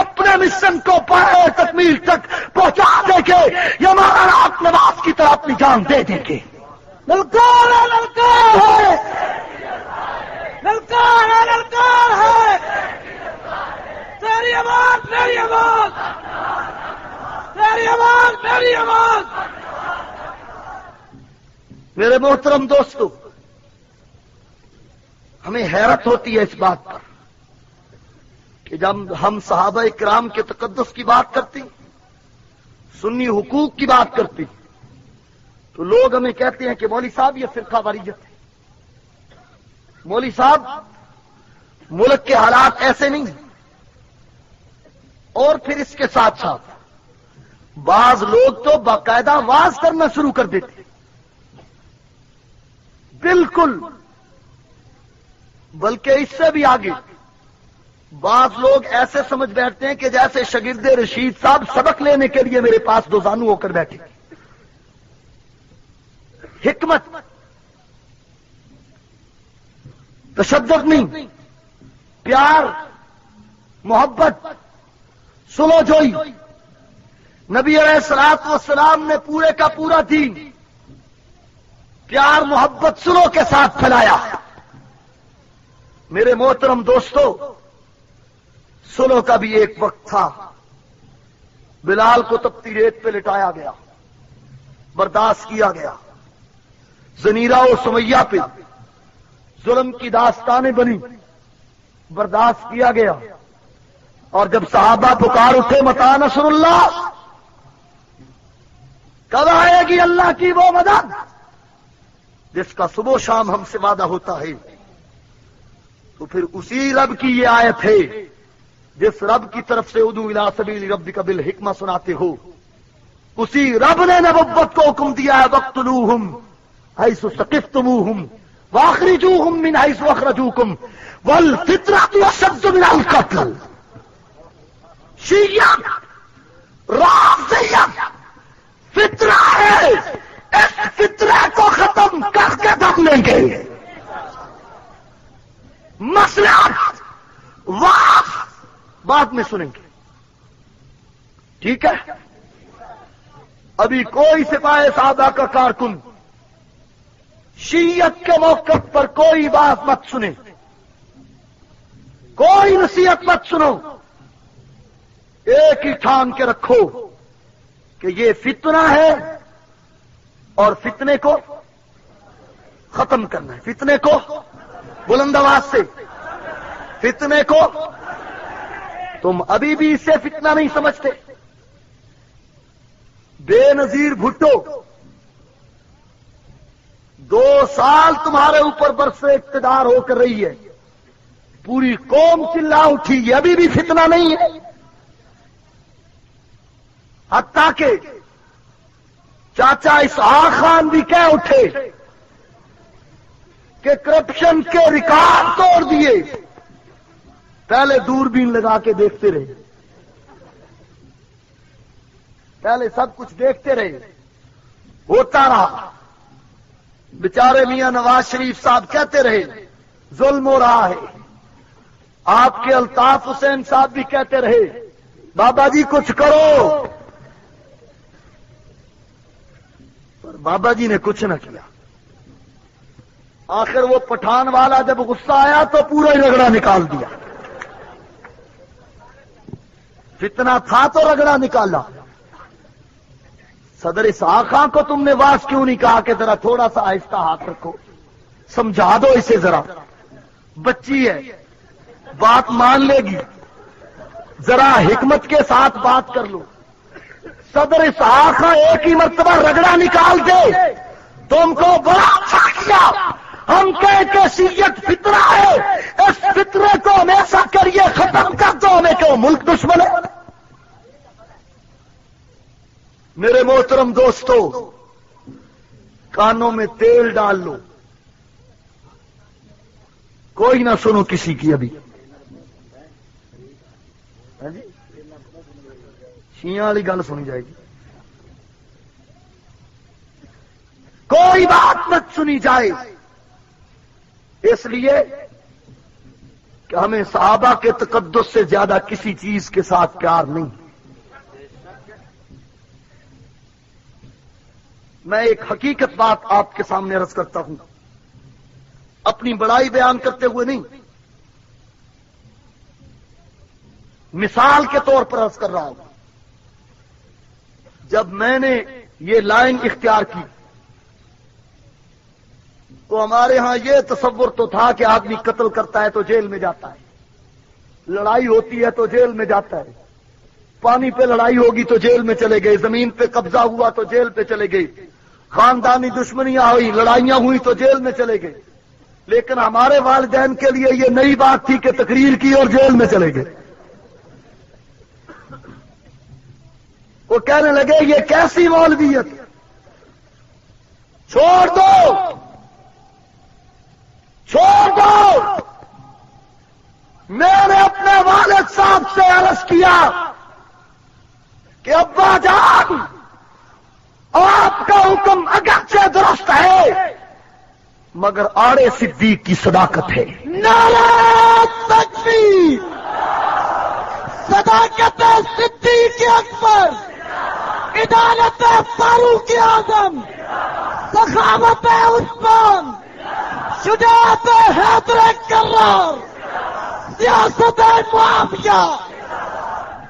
اپنے مشن کو پائے تکمیل تک پہنچانے کے یا ہمارا رات نواز کی طرح اپنی جان دے دیں گے. للکار ہے، للکار ہے، للکار ہے، للکار ہے. تیری آواز، میری آواز، تیری آواز، میری آواز. میرے محترم دوستو، ہمیں حیرت ہوتی ہے اس بات پر کہ جب ہم صحابہ کرام کے تقدس کی بات کرتے ہیں، سنی حقوق کی بات کرتے ہیں، تو لوگ ہمیں کہتے ہیں کہ مولوی صاحب یہ فرقہ واریت ہے. مولوی صاحب ملک کے حالات ایسے نہیں ہیں. اور پھر اس کے ساتھ ساتھ بعض لوگ تو باقاعدہ واز کرنا شروع کر دیتے ہیں. بالکل، بلکہ اس سے بھی آگے بعض لوگ ایسے سمجھ بیٹھتے ہیں کہ جیسے شاگرد رشید صاحب سبق لینے کے لیے میرے پاس دو زانو ہو کر بیٹھے. حکمت، تشدد نہیں، پیار، محبت، سلو جوئی. نبی علیہ الصلوۃ والسلام نے پورے کا پورا دین پیار، محبت، سلو کے ساتھ پھیلایا. میرے محترم دوستو، سلو کا بھی ایک وقت تھا. بلال کو تپتی ریت پہ لٹایا گیا، برداشت کیا گیا. زنیرہ و سمیہ پہ ظلم کی داستانیں بنی، برداشت کیا گیا. اور جب صحابہ پکار اٹھے متا نصر اللہ، کب آئے گی اللہ کی وہ مدد جس کا صبح و شام ہم سے وعدہ ہوتا ہے، تو پھر اسی رب کی یہ آیت ہے جس رب کی طرف سے ادعو الی سبیل ربک بالحکمہ سناتے ہو. اسی رب نے نبوت کو حکم دیا ہے وقتلوہم حیث ثقفتموہم واخرجوہم من حیث اخرجوکم والفتنة اشد من القتل. شیعہ رافضیت فتنہ ہے، اس فتنہ کو ختم کر کے دم لیں گے. مصلحت واف بعد میں سنیں گے، ٹھیک ہے؟ ابھی کوئی سپاہی صحابہ کا کارکن شیعت کے موقف پر کوئی بات مت سنے، کوئی نصیحت مت سنو. ایک ہی ٹھان کے رکھو کہ یہ فتنہ ہے اور فتنے کو ختم کرنا ہے. فتنے کو بلند آواز سے، فتنے کو. تم ابھی بھی اسے فتنہ نہیں سمجھتے. بے نظیر بھٹو 2 سال تمہارے اوپر برس اقتدار ہو کر رہی ہے، پوری قوم چلا اٹھی، یہ ابھی بھی فتنہ نہیں ہے. حتیٰ کہ چاچا اسحاق خان بھی کہہ اٹھے کہ کرپشن کے ریکارڈ توڑ دیے. پہلے دوربین لگا کے دیکھتے رہے، پہلے سب کچھ دیکھتے رہے، ہوتا رہا. بیچارے میاں نواز شریف صاحب کہتے رہے ظلم ہو رہا ہے. آپ کے الطاف حسین صاحب بھی کہتے رہے بابا جی کچھ کرو، پر بابا جی نے کچھ نہ کیا. آخر وہ پٹھان والا جب غصہ آیا تو پورا ہی رگڑا نکال دیا. فتنہ تھا تو رگڑا نکالا. صدر اسحاق خان کو تم نے واس کیوں نہیں کہا کہ ذرا تھوڑا سا آہستہ ہاتھ رکھو، سمجھا دو اسے، ذرا بچی ہے بات مان لے گی، ذرا حکمت کے ساتھ بات کر لو. صدر اسحاق خان ایک ہی مرتبہ رگڑا نکال دے. تم کو بڑا اچھا کیا. ہم کہیں کہ شیعت فتنہ ہے، اس فتنے کو ہمیشہ کریے ختم کر دو. ہمیں کیوں ملک دشمن ہے؟ میرے محترم دوستو، کانوں میں تیل ڈال لو، کوئی نہ سنو کسی کی. ابھی شیعہ والی گل سنی جائے گی، کوئی بات مت سنی جائے، اس لیے کہ ہمیں صحابہ کے تقدس سے زیادہ کسی چیز کے ساتھ پیار نہیں. میں ایک حقیقت بات آپ کے سامنے عرض کرتا ہوں، اپنی بڑائی بیان کرتے ہوئے نہیں، مثال کے طور پر عرض کر رہا ہوں۔ جب میں نے یہ لائن اختیار کی تو ہمارے ہاں یہ تصور تو تھا کہ آدمی قتل کرتا ہے تو جیل میں جاتا ہے، لڑائی ہوتی ہے تو جیل میں جاتا ہے، پانی پہ لڑائی ہوگی تو جیل میں چلے گئے، زمین پہ قبضہ ہوا تو جیل پہ چلے گئے، خاندانی دشمنیاں ہوئی، لڑائیاں ہوئی تو جیل میں چلے گئے۔ لیکن ہمارے والدین کے لیے یہ نئی بات تھی کہ تقریر کی اور جیل میں چلے گئے۔ وہ کہنے لگے یہ کیسی مولویت، چھوڑ دو چھوڑ دو۔ میں نے اپنے والد صاحب سے عرض کیا کہ ابا جان، آپ کا حکم اگرچہ درست ہے مگر آڑے صدیق کی صداقت ہے۔ نعرہ تکبیر، صداقت صدیق اکبر، عدالت فاروق اعظم، سخاوت عثمان، شجاعت حیدر کرار، سیاست معاویہ۔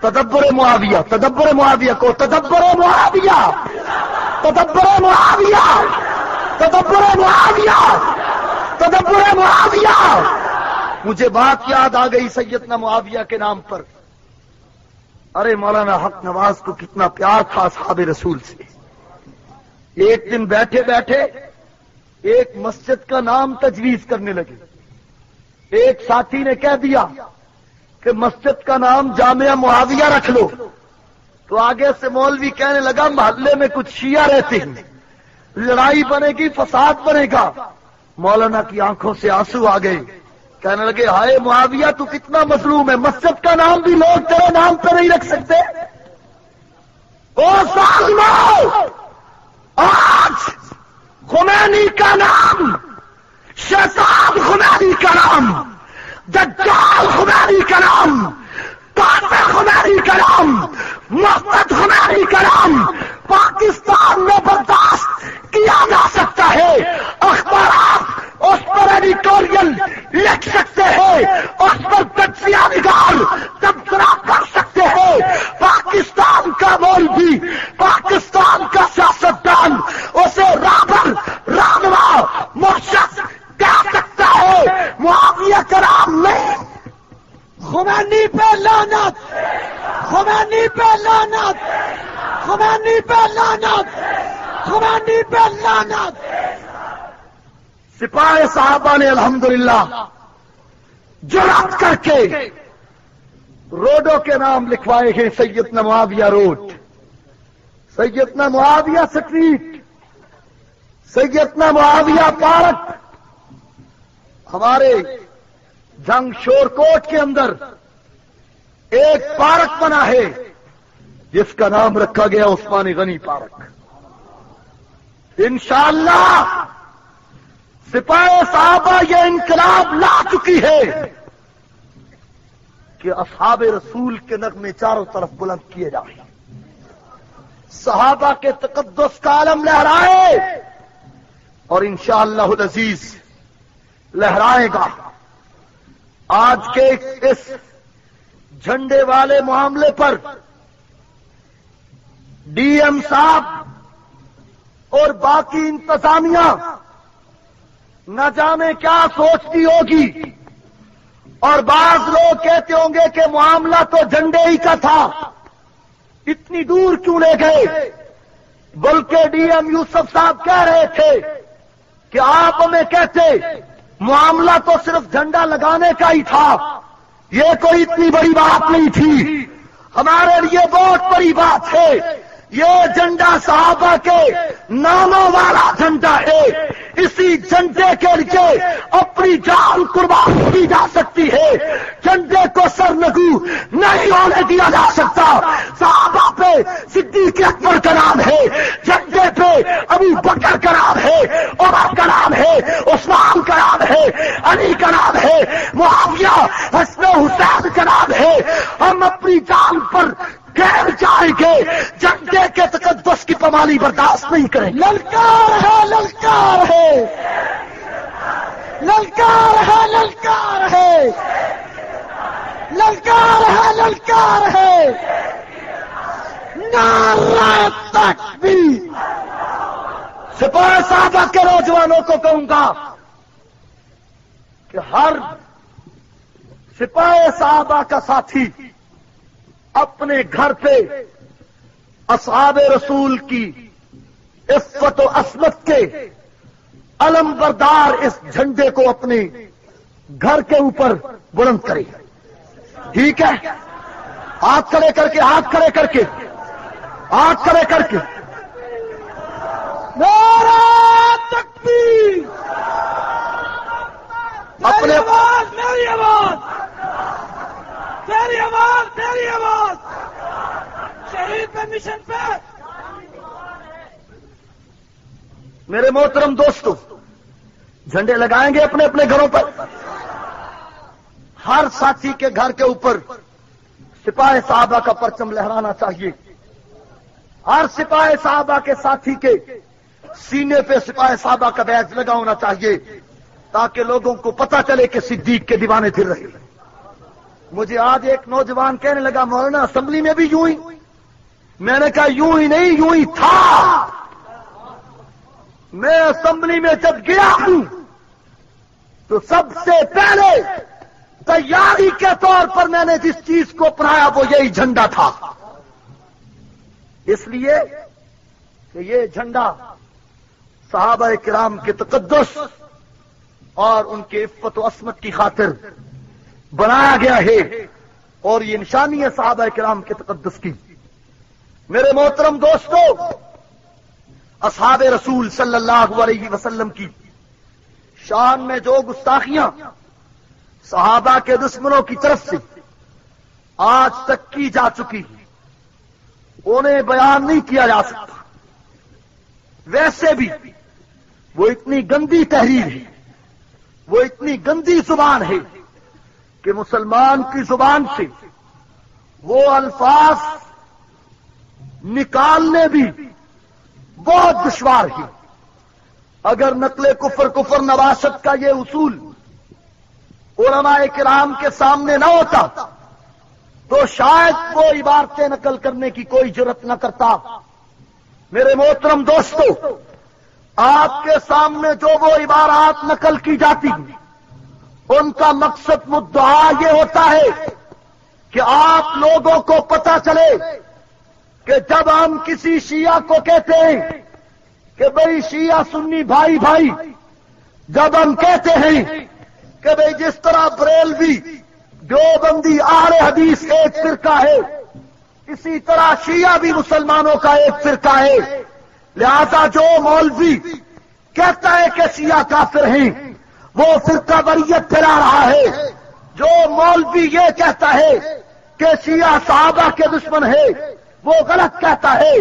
تدبر معاویہ، تدبر معاویہ کو تدبر معاویہ، تدبر معاویہ، تدبر معاویہ، تدبر معاویہ۔ مجھے بات یاد آ گئی سیدنا معاویہ کے نام پر۔ ارے مولانا حق نواز کو کتنا پیار تھا اصحاب رسول سے۔ ایک دن بیٹھے بیٹھے ایک مسجد کا نام تجویز کرنے لگے۔ ایک ساتھی نے کہہ دیا کہ مسجد کا نام جامعہ معاویہ رکھ لو، تو آگے سے مولوی کہنے لگا محلے میں کچھ شیعہ رہتے ہیں، لڑائی بنے گی، فساد بنے گا۔ مولانا کی آنکھوں سے آنسو آ گئے، کہنے لگے ہائے معاویہ تو کتنا مظلوم ہے، مسجد کا نام بھی لوگ تیرے نام پہ نہیں رکھ سکتے۔ او ظالمو، آج خمینی کا نام، شیطان خمینی کا نام، دجال خمینی کا نام، کافر خمینی کا نام، مرتد خمینی کا نام پاکستان میں برداشت کیا جا سکتا ہے۔ اخبارات اس پر ایڈیٹوریل لکھ سکتے ہیں، اس پر تجزیہ نگار تبصرہ کر سکتے ہیں۔ پاکستان کا مولوی، پاکستان کا سیاستدان اسے رابر، رہنما، مرشد کہہ سکتا ہے، معاویہ کا نام نہیں۔ خمینی پہ لعنت، خمینی پہ لعنت، خمینی پہ لعنت، خمینی پہ لعنت۔ سپاہ صحابہ نے الحمدللہ جرأت کر کے روڈوں کے نام لکھوائے ہیں، سیدنا معاویہ روڈ، سیدنا معاویہ سٹریٹ، سیدنا معاویہ پارک۔ ہمارے جنگ شور کوٹ کے اندر ایک پارک بنا ہے جس کا نام رکھا گیا عثمان غنی پارک۔ انشاءاللہ سپاہ صحابہ یہ انقلاب لا چکی ہے کہ اصحاب رسول کے نغمے چاروں طرف بلند کیے جائیں، صحابہ کے تقدس کا علم لہرائے، اور انشاءاللہ العزیز لہرائے گا۔ آج کے اس جھنڈے والے معاملے پر ڈی ایم صاحب اور باقی انتظامیہ نہ جانے کیا سوچتی ہوگی، اور بعض لوگ کہتے ہوں گے کہ معاملہ تو جھنڈے ہی کا تھا، اتنی دور کیوں لے گئے؟ بلکہ ڈی ایم یوسف صاحب کہہ رہے تھے کہ آپ ہمیں کہتے معاملہ تو صرف جھنڈا لگانے کا ہی تھا، یہ کوئی اتنی بڑی بات نہیں تھی، ہمارے لیے بہت بڑی بات ہے، یہ جھنڈا صحابہ کے ناموں والا جھنڈا ہے، اسی جھنڈے کے لیے اپنی جان قربان کی جا سکتی ہے، جھنڈے کو سرنگو نہیں ہونے دیا جا سکتا۔ صحابہ پہ صدیق اکبر کا نام ہے، جھنڈے پہ ابو بکر کا نام ہے، عمر کا نام ہے، عثمان کا نام ہے، علی کا نام ہے، معاویہ، حسن حسین کا نام ہے۔ ہم اپنی جان پر غیر جائیں گے، جھنڈے کے تقدس بس کی پامالی برداشت نہیں کریں. للکار ہے، للکار ہے، للکار ہے، للکار ہے، للکار ہے، للکار ہے. نعرہ تکبیر. سپاہ صحابہ کے نوجوانوں کو کہوں گا کہ ہر سپاہ صحابہ کا ساتھی اپنے گھر پہ اصحاب رسول کی عفت و عصمت کے علم بردار اس جھنڈے کو اپنے گھر کے اوپر بلند کرے. ٹھیک ہے؟ ہاتھ کھڑے کر کے، ہاتھ کھڑے کر کے، ہاتھ کھڑے کر کے. نعرہ تکبیر. اپنے آواز، میری آواز، میری آواز، میری آواز. شہید پہ مشن پہ. میرے محترم دوستو، جھنڈے لگائیں گے اپنے اپنے گھروں پر. ہر ساتھی کے گھر کے اوپر سپاہ صحابہ کا پرچم لہرانا چاہیے. ہر سپاہ صحابہ کے ساتھی کے سینے پہ سپاہ صحابہ کا بیج لگا ہونا چاہیے تاکہ لوگوں کو پتا چلے کہ صدیق کے دیوانے پھر رہے. مجھے آج ایک نوجوان کہنے لگا مولانا اسمبلی میں بھی یوں ہی. میں نے کہا یوں ہی نہیں، یوں ہی تھا. میں اسمبلی میں جب گیا ہوں تو سب سے پہلے تیاری کے طور پر میں نے جس چیز کو اپنایا وہ یہی جھنڈا تھا. اس لیے کہ یہ جھنڈا صحابہ کرام کے تقدس اور ان کے عفت و عصمت کی خاطر بنایا گیا ہے اور یہ نشانی ہے صحابہ کرام کے تقدس کی. میرے محترم دوستو، اصحاب رسول صلی اللہ علیہ وسلم کی شان میں جو گستاخیاں صحابہ کے دشمنوں کی طرف سے آج تک کی جا چکی انہیں بیان نہیں کیا جا سکتا. ویسے بھی وہ اتنی گندی تحریر ہے، وہ اتنی گندی زبان ہے کہ مسلمان کی زبان سے وہ الفاظ نکالنے بھی بہت دشوار ہے. اگر نقل کفر نواشت کا یہ اصول علماء کرام کے سامنے نہ ہوتا تو شاید وہ عبارتیں نقل کرنے کی کوئی جرت نہ کرتا. میرے محترم دوستو، آپ کے سامنے جو وہ عبارات نقل کی جاتی ہیں ان کا مقصد مدعا یہ ہوتا ہے کہ آپ لوگوں کو پتا چلے کہ جب ہم کسی شیعہ کو کہتے ہیں کہ بھئی شیعہ سنی بھائی بھائی، جب ہم کہتے ہیں کہ بھئی جس طرح بریلوی دیوبندی اہل حدیث ایک فرقہ ہے اسی طرح شیعہ بھی مسلمانوں کا ایک فرقہ ہے، لہذا جو مولوی کہتا ہے کہ شیعہ کافر ہیں وہ فرقہ واریت پھیلا رہا ہے. جو مولوی یہ کہتا ہے کہ شیعہ صحابہ کے دشمن ہے وہ غلط کہتا ہے.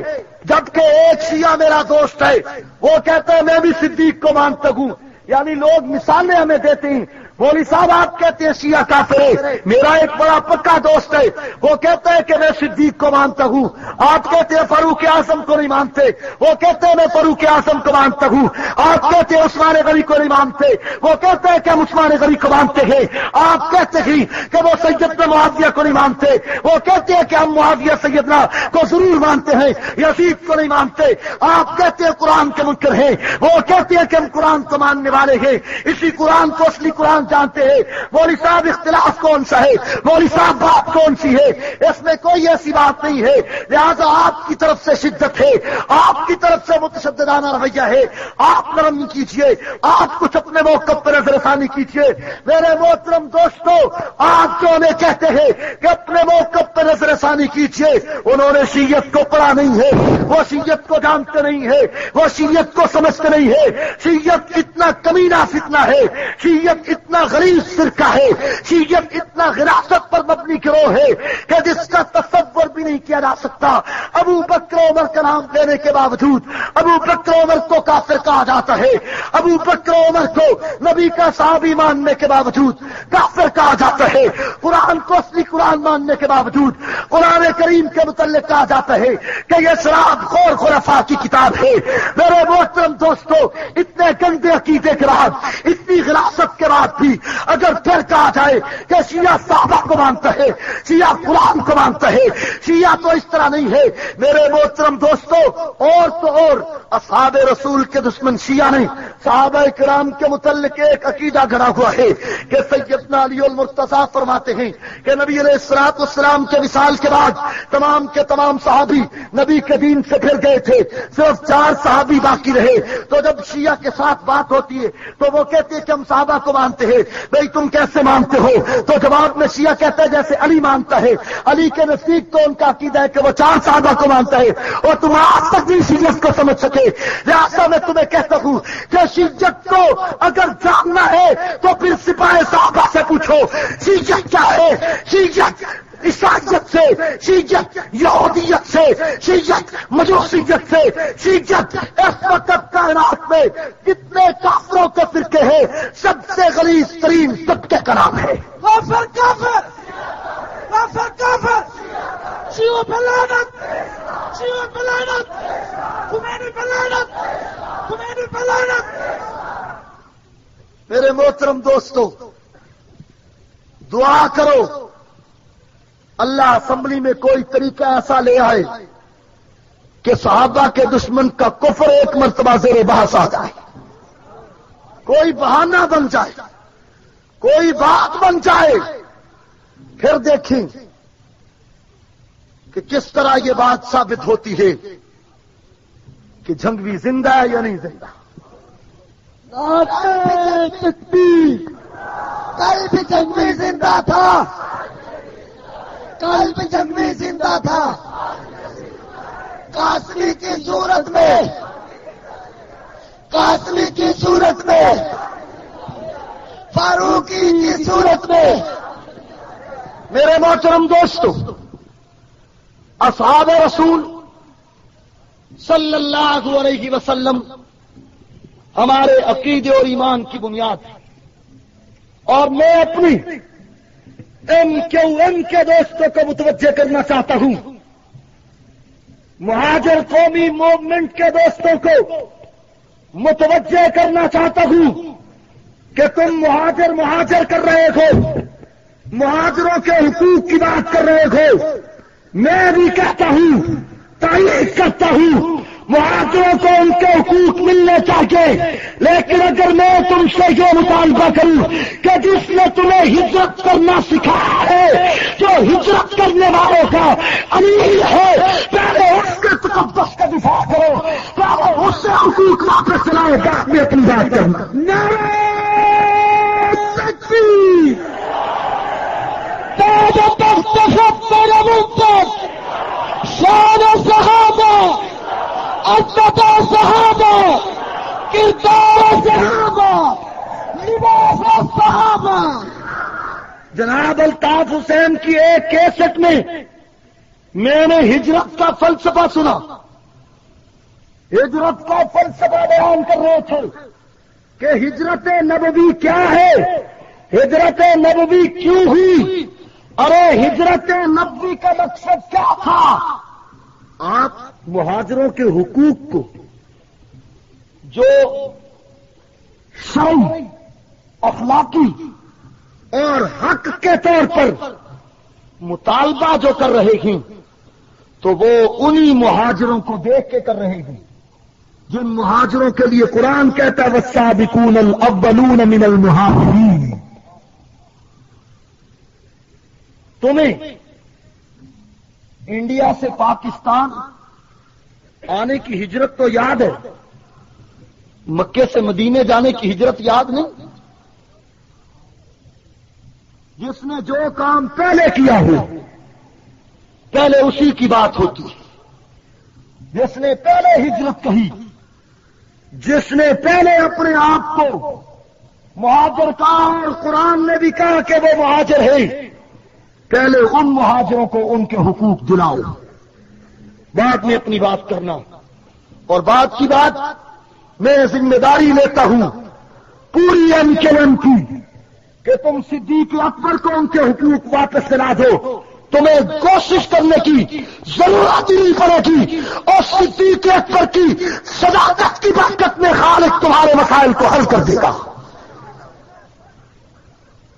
جبکہ ایک شیعہ میرا دوست ہے وہ کہتا ہے میں بھی صدیق کو مانتا ہوں. یعنی لوگ مثالیں ہمیں دیتے ہیں. مولوی صاحب آپ کہتے ہیں شیعہ کافر ہے، میرا ایک بڑا پکا دوست ہے وہ کہتا ہے کہ میں صدیق کو مانتا ہوں. آپ کہتے ہیں فاروق اعظم کو نہیں مانتے، وہ کہتے ہیں میں فاروق اعظم کو مانتا ہوں. آپ کہتے ہیں عثمان غنی کو نہیں مانتے، وہ کہتے ہیں کہ ہم عثمان غنی کو مانتے ہیں. آپ کہتے ہیں کہ وہ سیدنا معاویہ کو نہیں مانتے، وہ کہتے ہیں کہ ہم معاویہ سیدنا کو ضرور مانتے ہیں، یزید کو نہیں مانتے. آپ کہتے ہیں قرآن کے منکر ہیں، وہ کہتے ہیں کہ ہم قرآن کو ماننے والے ہیں. اسی قرآن کو اصلی قرآن جانتے ہیں. مولوی صاحب اختلاف کون سا ہے؟ مولوی صاحب بات کون سی ہے؟ اس میں کوئی ایسی بات نہیں ہے. لہذا آپ کی طرف سے شدت ہے، آپ کی طرف سے متشددانہ رویہ ہے. آپ نرم کیجیے، آپ کچھ اپنے موقف پر نظر ثانی کیجیے. میرے محترم دوستو، آپ جو انہیں کہتے ہیں کہ اپنے موقف پر نظر ثانی کیجیے، انہوں نے شیعت کو پڑھا نہیں ہے، وہ شیعت کو جانتے نہیں ہے، وہ شیعت کو سمجھتے نہیں ہے. شیعت اتنا کمینہ فتنہ ہے، شیعت اتنا اتنا غلیظ فرقہ ہے، شیعت اتنا غراست پر مبنی گروہ ہے کہ جس کا تصور بھی نہیں کیا جا سکتا۔ ابو بکر عمر کا نام لینے کے باوجود ابو بکر عمر کو کافر کہا جاتا ہے، ابو بکر عمر کو نبی کا صحابی ماننے کے باوجود کافر کہا جاتا ہے، قرآن کو اصلی قرآن ماننے کے باوجود قرآن کریم کے متعلق کہا جاتا ہے کہ یہ شراب خور خلفاء کی کتاب ہے۔ میرے محترم دوستو، اتنے گندے عقیدے کے بعد، اتنی غلاست کے بعد بھی اگر پھر کہا جائے کہ شیعہ صحابہ کو مانتا ہے، شیعہ قرآن کو مانتا ہے، شیعہ تو اس طرح نہیں ہے۔ میرے محترم دوستو، اور تو اور اصحاب رسول کے دشمن شیعہ نہیں، صحابہ کرام کے متعلق ایک عقیدہ گھڑا ہوا ہے کہ سیدنا علی المرتضیٰ فرماتے ہیں کہ نبی علیہ الصلوۃ والسلام کے وصال کے بعد تمام کے تمام صحابی نبی کے دین سے پھر گئے تھے، صرف 4 صحابی باقی رہے۔ تو جب شیعہ کے ساتھ بات ہوتی ہے تو وہ کہتے ہیں کہ ہم صحابہ کو مانتے ہیں۔ بھئی تم کیسے مانتے ہو؟ تو جواب میں شیعہ کہتا ہے جیسے علی مانتا ہے، علی کے نزدیک تو ان کا عقیدہ ہے کہ وہ 4 صحابہ کو مانتا ہے، اور تم آج تک بھی شیعت کو سمجھ سکے۔ لہٰذا میں تمہیں کہتا ہوں کہ شیعت کو اگر جاننا ہے تو پھر سپاہ صحابہ سے پوچھو شیعت کیا ہے۔ شیعت عیسائیت سے، شیعت یہودیت سے، شیعت مجوسیت سے، شیعت اس وقت کائنات میں کتنے کافروں کے فرقے ہیں، سب سے غلیظ ترین طبقے کا نام ہے کافر کافر کافر کافر، شیعوں پہ لعنت، شیعوں پہ لعنت، خمینی پہ لعنت، خمینی پہ لعنت۔ میرے محترم دوستو، دعا کرو اللہ اسمبلی میں کوئی طریقہ ایسا لے آئے کہ صحابہ کے دشمن کا کفر ایک مرتبہ زیر بحث آ جائے، کوئی بہانہ بن جائے، کوئی بات بن جائے، پھر دیکھیں کہ کس طرح یہ بات ثابت ہوتی ہے کہ جنگوی زندہ ہے یا نہیں زندہ۔ کل بھی جنگوی زندہ تھا، کل بھی جنگوی زندہ تھا، قاسمی کی صورت میں، قاسمی کی صورت میں، فاروقی کی صورت میں۔ میرے محترم دوستو، اصحاب رسول صلی اللہ علیہ وسلم ہمارے عقیدے اور ایمان کی بنیاد ہے، اور میں اپنی MQM کے دوستوں کو متوجہ کرنا چاہتا ہوں، مہاجر قومی موومنٹ کے دوستوں کو متوجہ کرنا چاہتا ہوں کہ تم مہاجر کر رہے ہو، مہاجروں کے حقوق کی بات کر رہے ہو۔ میں بھی کہتا ہوں، تائید کرتا ہوں، مہاجروں کو ان کے حقوق ملنے چاہیے، لیکن اگر میں تم سے یہ مطالبہ کروں کہ جس نے تمہیں ہجرت کرنا سکھایا ہے، جو ہجرت کرنے والوں کا امیر ہے، پہلے اس کے تقدس کا دفاع کرو، پہلے اس سے حقوق واپس چلاؤ، بعد میں اپنی بات کرنا۔ نعرہ تکبیر، شان صحابہ، عظمت صحابہ، کردار صحابہ، لباس صحابہ۔ جناب الطاف حسین کی ایک کیسٹ میں نے ہجرت کا فلسفہ سنا، ہجرت کا فلسفہ بیان کر رہے تھے کہ ہجرت نبوی کیا ہے، ہجرت نبوی کیوں ہوئی، ارے ہجرت نبوی کا مقصد کیا تھا؟ آپ مہاجروں کے حقوق کو جو شرعی، اخلاقی اور حق کے طور پر مطالبہ جو کر رہے ہیں تو وہ انہی مہاجروں کو دیکھ کے کر رہے ہیں جن مہاجروں کے لیے قرآن کہتا ہے والسابقون الاولون من المہاجرین۔ تمہیں انڈیا سے پاکستان آنے کی ہجرت تو یاد ہے، مکے سے مدینے جانے کی ہجرت یاد نہیں؟ جس نے جو کام پہلے کیا ہو پہلے اسی کی بات ہوتی ہے، جس نے پہلے ہجرت کہی، جس نے پہلے اپنے آپ کو مہاجر کہاں؟ اور قرآن نے بھی کہا کہ وہ مہاجر ہیں. پہلے ان مہاجروں کو ان کے حقوق دلاؤ، بعد میں اپنی بات کرنا. اور بات کی بات میں ذمہ داری لیتا ہوں پوری ایم کی کہ تم صدیق اکبر کو ان کے حقوق واپس دلا دو. تمہیں کوشش کرنے کی ضرورت نہیں پڑے گی، اور صدیق اکبر کی صداقت کی برکت میں خالق تمہارے مسائل کو حل کر دے گا.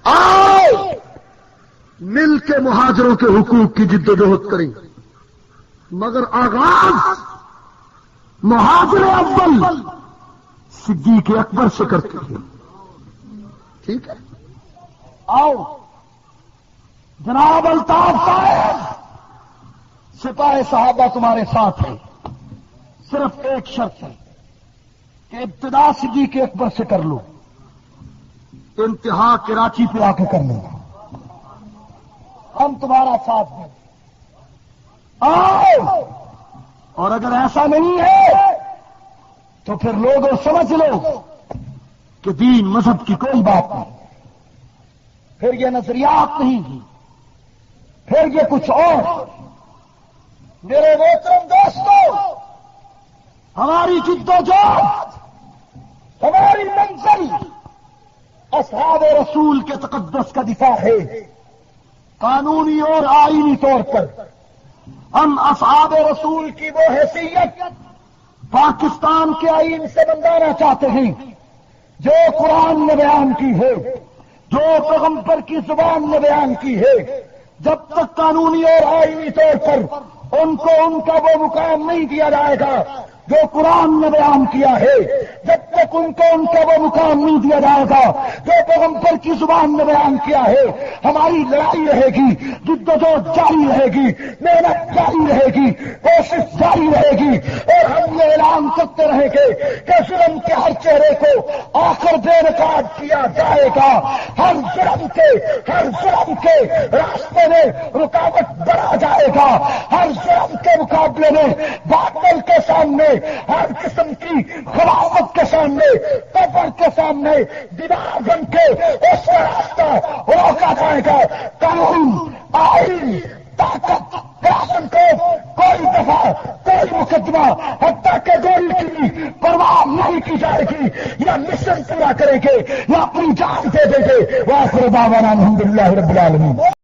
آؤ مل کے مہاجروں کے حقوق کی جد و جہد کریں، مگر آغاز مہاجر اول صدیق اکبر سے کرتے ہیں. ٹھیک ہے؟ آؤ جناب الطاف صاحب، سپاہ صحابہ تمہارے ساتھ ہیں. صرف ایک شرط ہے کہ ابتدا صدیق اکبر سے کر لو، انتہا کراچی پہ آ کے کر لو. ہم تمہارا ساتھ دیں. آؤ. اور اگر ایسا نہیں ہے تو پھر لوگوں سمجھ لو کہ دین مذہب کی کوئی بات نہیں، پھر یہ نظریات نہیں تھی، پھر یہ کچھ اور. میرے محترم دوستوں، ہماری جدوجہد، ہماری منزل اصحاب رسول کے تقدس کا دفاع ہے. قانونی اور آئینی طور پر ہم اصحاب رسول کی وہ حیثیت پاکستان کے آئین سے بندانا چاہتے ہیں جو قرآن نے بیان کی ہے، جو پیغمبر کی زبان نے بیان کی ہے. جب تک قانونی اور آئینی طور پر ان کو ان کا وہ مقام نہیں دیا جائے گا جو قرآن نے بیان کیا ہے، جب تک ان کو ان کا وہ مقام نہیں دیا جائے گا جو پیغمبر کی زبان نے بیان کیا ہے، ہماری لڑائی رہے گی، جدوجہد جاری رہے گی، محنت جاری رہے گی، کوشش جاری رہے گی. اور ہم یہ اعلان کرتے رہیں گے کہ ظلم کے ہر چہرے کو آخر بے نقاب کیا جائے گا. ہر ظلم کے راستے میں رکاوٹ بڑھا جائے گا. ہر ظلم کے مقابلے میں باطل کے سامنے، ہر قسم کی خلافت کے سامنے، کفر کے سامنے دیوار بن کے اس کا راستہ روکا جائے گا. قانون، آئین، طاقت، راشن کو کوئی دفعہ، کوئی مقدمہ، حتیٰ کہ گولی کی پرواہ نہیں کی جائے گی. یا مشن پورا کریں گے یا اپنی جان دے دیں گے. وآخر دعوانا الحمدللہ رب العالمین.